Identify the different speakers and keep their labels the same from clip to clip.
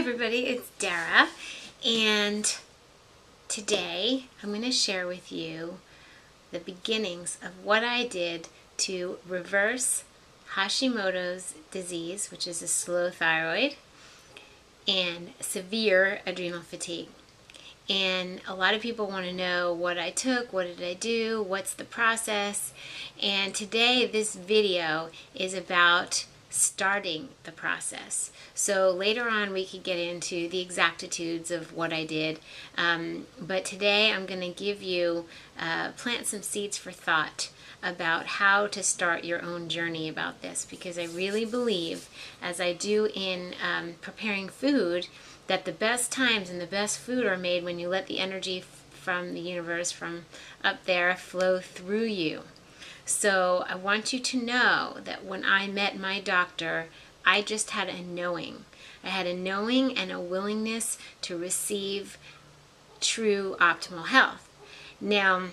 Speaker 1: everybody, it's Dara, and today I'm going to share with you the beginnings of what I did to reverse Hashimoto's disease, which is a slow thyroid, and severe adrenal fatigue. And a lot of people want to know what I took, what did I do, what's the process, and today this video is about starting the process. So later on we could get into the exactitudes of what I did, but today I'm going to give you, plant some seeds for thought about how to start your own journey about this, because I really believe, as I do in preparing food, that the best times and the best food are made when you let the energy from the universe, from up there, flow through you. So I want you to know that when I met my doctor, I just had a knowing. I had a knowing and a willingness to receive true optimal health. Now,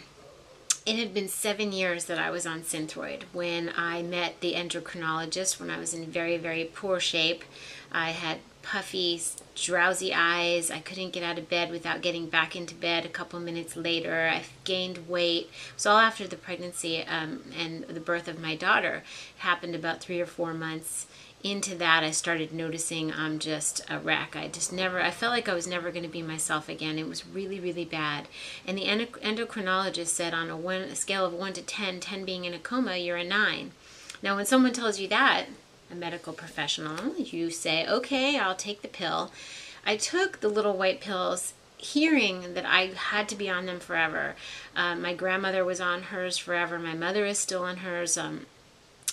Speaker 1: it had been 7 years that I was on Synthroid when I met the endocrinologist, when I was in very, very poor shape. I had puffy, drowsy eyes. I couldn't get out of bed without getting back into bed a couple minutes later. I gained weight. It was all after the pregnancy and the birth of my daughter. It happened about 3 or 4 months into that. I started noticing I'm just a wreck. I felt like I was never going to be myself again. It was really, really bad. And the endocrinologist said on a scale of 1 to 10, 10 being in a coma, you're a 9. Now, when someone tells you that, a medical professional, you say, okay, I'll take the pill. I took the little white pills hearing that I had to be on them forever. My grandmother was on hers forever. My mother is still on hers.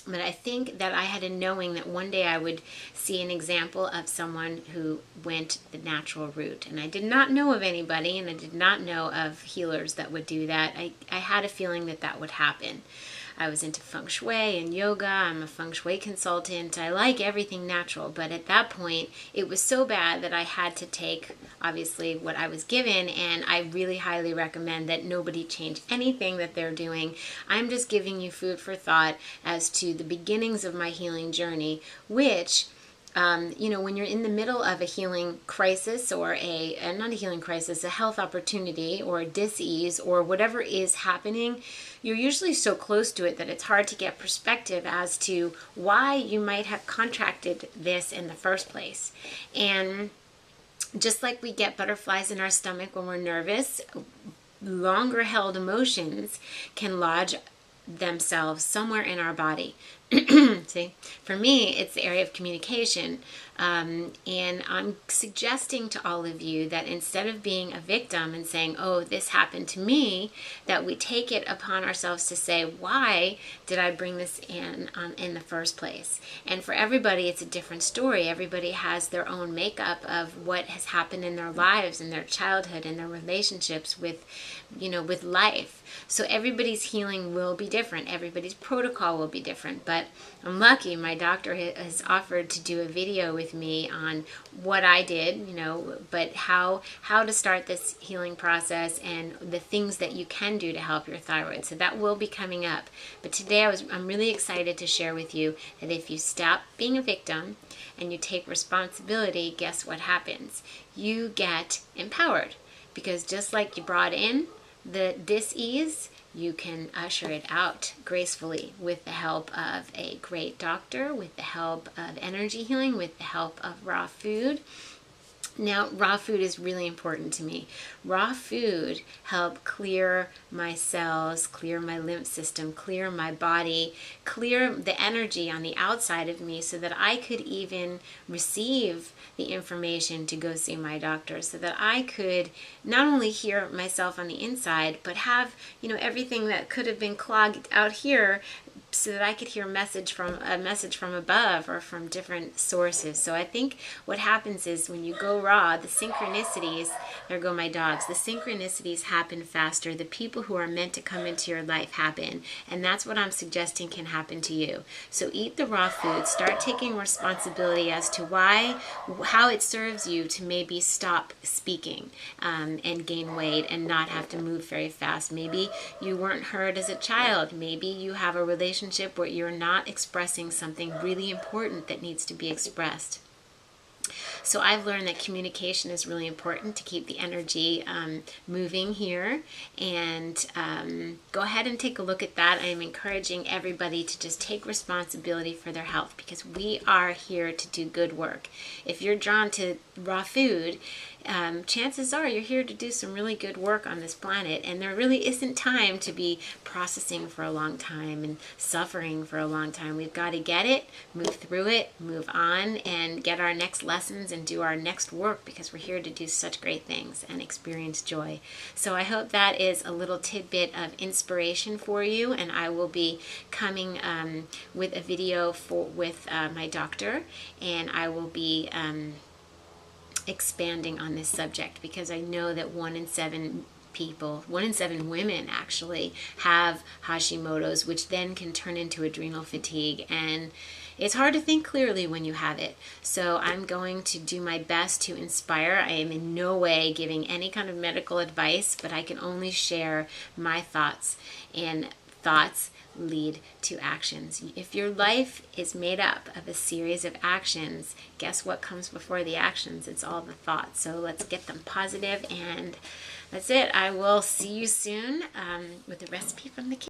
Speaker 1: But I think that I had a knowing that one day I would see an example of someone who went the natural route. And I did not know of anybody, and I did not know of healers that would do that. I had a feeling that that would happen. I was into feng shui and yoga. I'm a feng shui consultant. I like everything natural, but at that point, it was so bad that I had to take, obviously, what I was given, and I really highly recommend that nobody change anything that they're doing. I'm just giving you food for thought as to the beginnings of my healing journey, which when you're in the middle of a healing crisis or not a healing crisis, a health opportunity or a dis-ease or whatever is happening, you're usually so close to it that it's hard to get perspective as to why you might have contracted this in the first place. And just like we get butterflies in our stomach when we're nervous, longer held emotions can lodge themselves somewhere in our body. See, for me, it's the area of communication. And I'm suggesting to all of you that instead of being a victim and saying, oh, this happened to me, that we take it upon ourselves to say, why did I bring this in the first place? And for everybody, it's a different story. Everybody has their own makeup of what has happened in their lives, in their childhood, in their relationships with life. So everybody's healing will be different. Everybody's protocol will be different. But I'm lucky my doctor has offered to do a video with me on what I did, but how to start this healing process and the things that you can do to help your thyroid. So that will be coming up. But today I'm really excited to share with you that if you stop being a victim and you take responsibility, guess what happens? You get empowered, because just like you brought in the dis-ease, you can usher it out gracefully with the help of a great doctor, with the help of energy healing, with the help of raw food. Now, raw food is really important to me. Raw food help clear my cells, clear my lymph system, clear my body, clear the energy on the outside of me so that I could even receive the information to go see my doctor, so that I could not only hear myself on the inside, but have, everything that could have been clogged out here, so that I could hear a message from above or from different sources. So I think what happens is when you go raw, the synchronicities, there go my dogs, the synchronicities happen faster. The people who are meant to come into your life happen. And that's what I'm suggesting can happen to you. So eat the raw food, start taking responsibility as to how it serves you to maybe stop speaking and gain weight and not have to move very fast. Maybe you weren't heard as a child. Maybe you have a relationship where you're not expressing something really important that needs to be expressed. So I've learned that communication is really important to keep the energy moving here. And go ahead and take a look at that. I'm encouraging everybody to just take responsibility for their health, because we are here to do good work. If you're drawn to raw food, chances are you're here to do some really good work on this planet, and there really isn't time to be processing for a long time and suffering for a long time. We've got to get it, move through it, move on, and get our next lessons and do our next work, because we're here to do such great things and experience joy. So I hope that is a little tidbit of inspiration for you, and I will be coming with a video with my doctor, and I will be expanding on this subject, because I know that 1 in 7 people, 1 in 7 women actually, have Hashimoto's, which then can turn into adrenal fatigue, and it's hard to think clearly when you have it. So I'm going to do my best to inspire. I am in no way giving any kind of medical advice, but I can only share my thoughts, and thoughts lead to actions. If your life is made up of a series of actions, guess what comes before the actions? It's all the thoughts. So let's get them positive, and that's it. I will see you soon with a recipe from the kitchen.